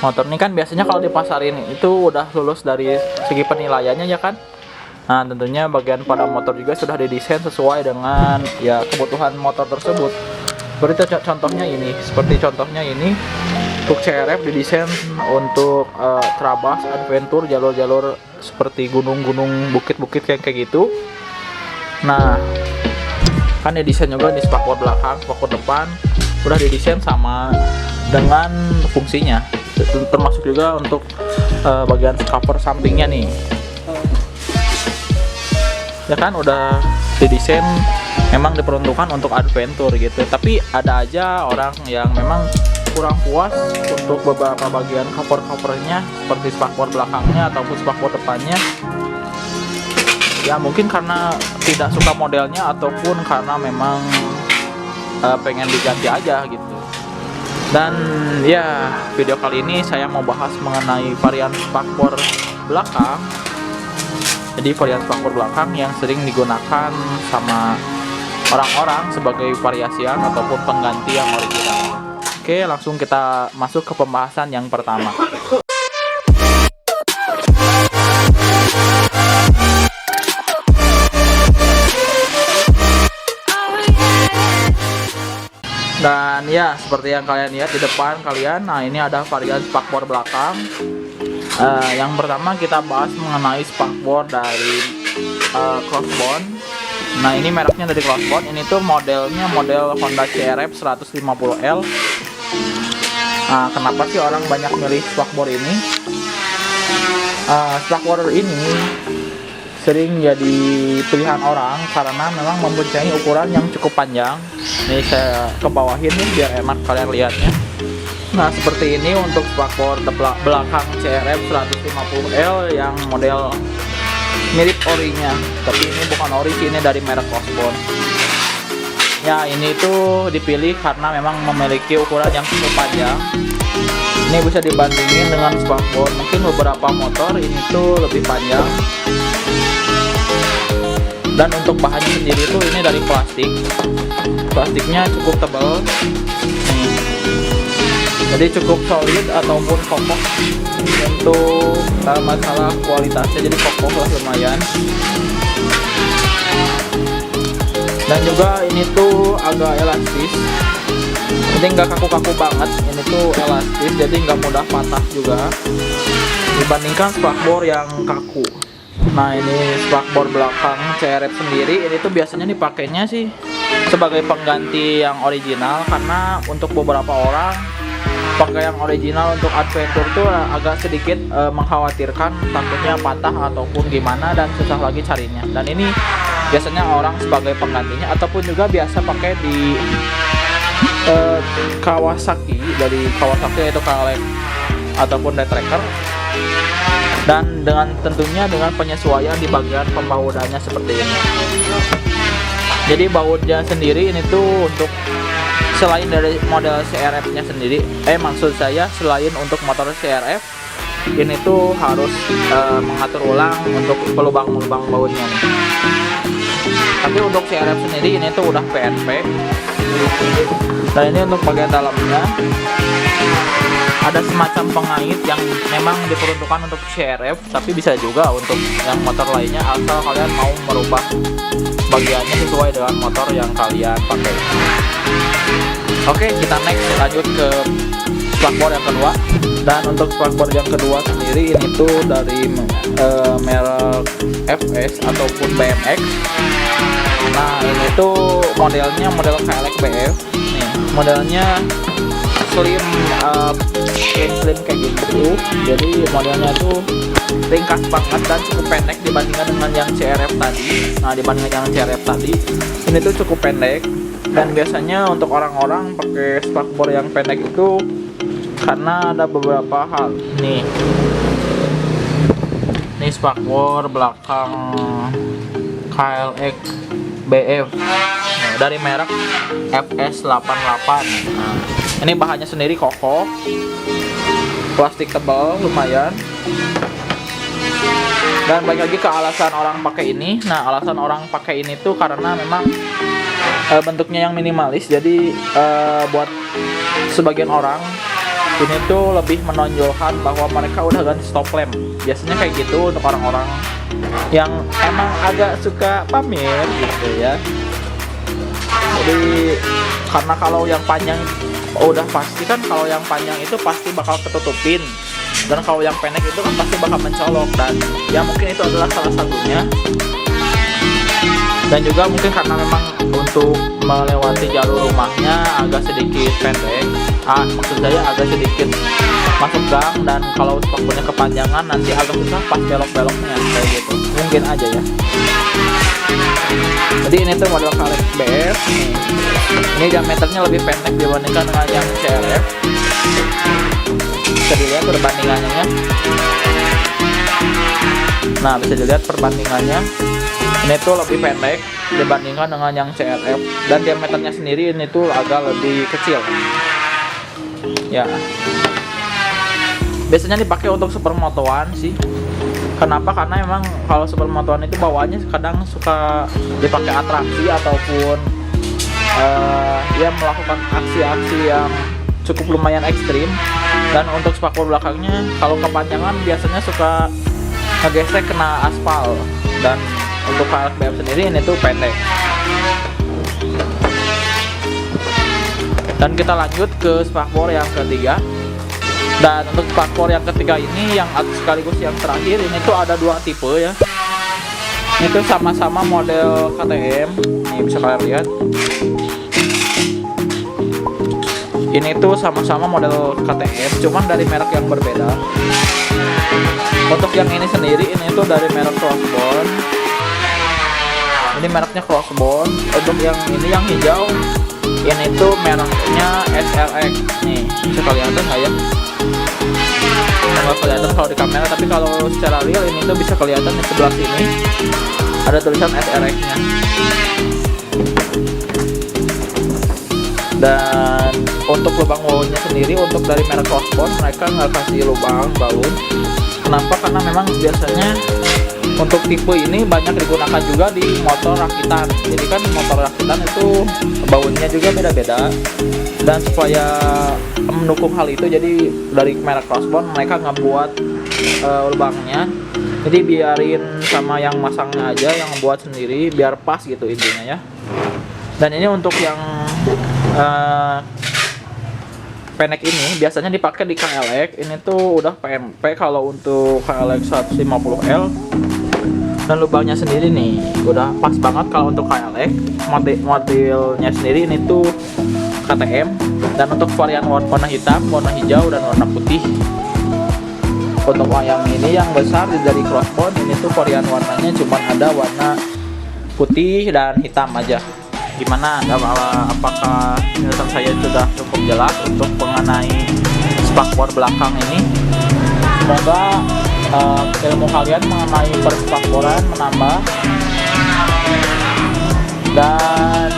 Motor ini kan biasanya kalau dipasarin itu udah lulus dari segi penilaiannya ya kan. Nah, tentunya bagian pada motor juga sudah didesain sesuai dengan ya kebutuhan motor tersebut. Seperti contohnya ini untuk CRF didesain untuk trabas, adventure, jalur-jalur seperti gunung-gunung, bukit-bukit kayak gitu. Nah, kan didesain juga di spakbor belakang, spakbor depan udah didesain sama dengan fungsinya, termasuk juga untuk bagian cover sampingnya nih ya kan udah didesain memang diperuntukkan untuk adventure gitu. Tapi ada aja orang yang memang kurang puas untuk beberapa bagian covernya seperti spakbor belakangnya ataupun spakbor depannya, ya mungkin karena tidak suka modelnya ataupun karena memang pengen diganti aja gitu. Dan ya, video kali ini saya mau bahas mengenai varian spakbor belakang. Jadi varian spakbor belakang yang sering digunakan sama orang-orang sebagai variasian ataupun pengganti yang original. Oke, langsung kita masuk ke pembahasan yang pertama. Dan ya, seperti yang kalian lihat di depan kalian, nah ini ada varian spakbor belakang. Yang pertama kita bahas mengenai spakbor dari Crossbone. Nah, ini mereknya dari Crossbone. Ini tuh modelnya model Honda CRF 150L. Nah, kenapa sih orang banyak milih spakbor ini? Spakbor ini sering jadi pilihan orang karena memang mempunyai ukuran yang cukup panjang. Ini saya kebawahin nih biar enak kalian lihatnya. Nah, seperti ini untuk spakbor belakang CRF 150L yang model mirip orinya, tapi ini bukan ori sih, ini dari merek Crossbone. Ya, ini tuh dipilih karena memang memiliki ukuran yang cukup panjang. Ini bisa dibandingin dengan spakbor mungkin beberapa motor ini tuh lebih panjang. Dan untuk bahannya sendiri tuh ini dari plastik. Plastiknya cukup tebal. Nih. Jadi cukup solid ataupun kokoh untuk masalah kualitasnya, jadi kokoh lah lumayan. Dan juga ini tuh agak elastis, jadi nggak kaku-kaku banget. Ini tuh elastis, jadi nggak mudah patah juga dibandingkan spakbor yang kaku. Nah, ini spakbor belakang CRF sendiri, ini tuh biasanya dipakainya sih sebagai pengganti yang original, karena untuk beberapa orang pakai yang original untuk adventure tuh agak sedikit mengkhawatirkan, takutnya patah ataupun gimana dan susah lagi carinya. Dan ini biasanya orang sebagai penggantinya, ataupun juga biasa pakai di Kawasaki, dari Kawasaki yaitu KLX ataupun Tracker. Dan tentunya dengan penyesuaian di bagian pembaudannya seperti ini. Jadi bautnya sendiri ini tuh untuk selain dari model CRF-nya sendiri, maksud saya selain untuk motor CRF, ini tuh harus mengatur ulang untuk pelubang-lubang bautnya nih. Tapi untuk CRF sendiri ini tuh udah PNP. Dan ini untuk bagian dalamnya ada semacam pengait yang memang diperuntukkan untuk CRF, tapi bisa juga untuk yang motor lainnya asal kalian mau merubah bagiannya sesuai dengan motor yang kalian pakai. Oke, kita next lanjut ke spakbor yang kedua. Dan untuk spakbor yang kedua sendiri ini tuh dari merek FS ataupun BMX. Nah, ini tuh modelnya model KLX BF. Nih, modelnya slim kayak gitu. Jadi modelnya tuh ringkas banget dan cukup pendek dibandingkan dengan yang CRF tadi. Nah, dibandingkan yang CRF tadi, ini tuh cukup pendek. Dan biasanya untuk orang-orang pakai spakbor yang pendek itu karena ada beberapa hal. Nih spakbor belakang KLX BF dari merek FS88. Nah, ini bahannya sendiri kokoh, plastik tebal lumayan. Dan balik lagi ke alasan orang pakai ini. Nah, alasan orang pakai ini tuh karena memang bentuknya yang minimalis. Jadi buat sebagian orang ini tuh lebih menonjolkan bahwa mereka udah ganti stop lamp. Biasanya kayak gitu untuk orang-orang yang emang agak suka pamer gitu ya. Jadi karena kalau yang panjang udah pasti kan, kalau yang panjang itu pasti bakal ketutupin, dan kalau yang pendek itu kan pasti bakal mencolok, dan ya mungkin itu adalah salah satunya. Dan juga mungkin karena memang untuk melewati jalur rumahnya agak sedikit pendek, maksud saya agak sedikit masuk gang, dan kalau spakbornya kepanjangan nanti agak susah pas belok-beloknya kayak gitu, mungkin aja ya. Jadi ini tuh model KLX BF nih. Ini diameternya lebih pendek dibandingkan dengan yang CRF. Bisa dilihat perbandingannya ya. Nah, bisa dilihat perbandingannya. Ini tuh lebih pendek dibandingkan dengan yang CRF, dan diameternya sendiri ini tuh agak lebih kecil. Ya. Biasanya dipakai untuk supermotoan sih. Kenapa? Karena emang kalau supermotoan itu bawaannya kadang suka dipakai atraksi ataupun ya melakukan aksi-aksi yang cukup lumayan ekstrim. Dan untuk spakbor belakangnya kalau kepanjangan biasanya suka ngegesek kena aspal. Dan untuk KLX BF sendiri ini tuh pendek. Dan kita lanjut ke spakbor yang ketiga. Dan untuk spakbor yang ketiga ini yang sekaligus yang terakhir, ini tuh ada dua tipe ya. Ini tuh sama-sama model KTM. Nih bisa kalian lihat. Ini tuh sama-sama model KTM, cuman dari merek yang berbeda. Untuk yang ini sendiri, ini tuh dari merek Crossbone. Ini mereknya Crossbone. Untuk yang ini yang hijau, ini tuh mereknya SLX. Nih bisa kalian lihat nggak ya? Nggak kelihatan kalau di kamera, tapi kalau secara real ini tuh bisa kelihatan di sebelah sini ada tulisan SRX nya. Dan untuk lubang bautnya sendiri, untuk dari merek Crossbone mereka nggak kasih lubang baut. Kenapa? Karena memang biasanya untuk tipe ini banyak digunakan juga di motor rakitan. Jadi kan motor rakitan itu bautnya juga beda-beda, dan supaya mendukung hal itu, jadi dari merek Crossbone mereka nggak buat lubangnya. Jadi biarin sama yang masangnya aja yang buat sendiri biar pas gitu intinya ya. Dan ini untuk yang pendek ini biasanya dipakai di KLX. Ini tuh udah PMP kalau untuk KLX 150L. Dan lubangnya sendiri nih udah pas banget kalau untuk KLX. Modelnya sendiri ini tuh KTM, dan untuk varian warna hitam, warna hijau, dan warna putih. Untuk yang ini yang besar dari Crossbone, ini tuh varian warnanya cuman ada warna putih dan hitam aja. Gimana? Apakah penjelasan saya sudah cukup jelas untuk mengenai spakbor belakang ini? Semoga ilmu kalian mengenai perspakboran menambah. Dan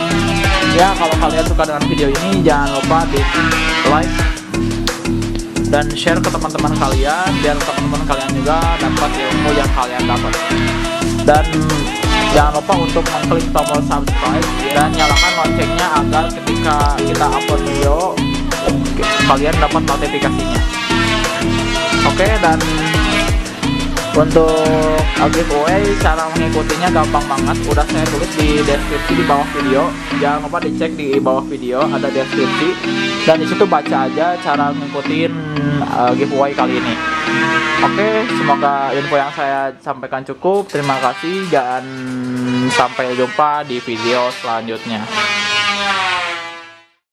ya, kalau kalian suka dengan video ini, jangan lupa di like dan share ke teman-teman kalian, biar teman-teman kalian juga dapat ilmu yang kalian dapat. Dan jangan lupa untuk mengklik tombol subscribe dan nyalakan loncengnya agar ketika kita upload video kalian dapat notifikasinya. Oke, dan untuk giveaway cara mengikutinya gampang banget, udah saya tulis di deskripsi di bawah video. Jangan lupa dicek di bawah video ada deskripsi, dan disitu baca aja cara ngikutin giveaway kali ini. Oke, semoga info yang saya sampaikan cukup. Terima kasih dan sampai jumpa di video selanjutnya.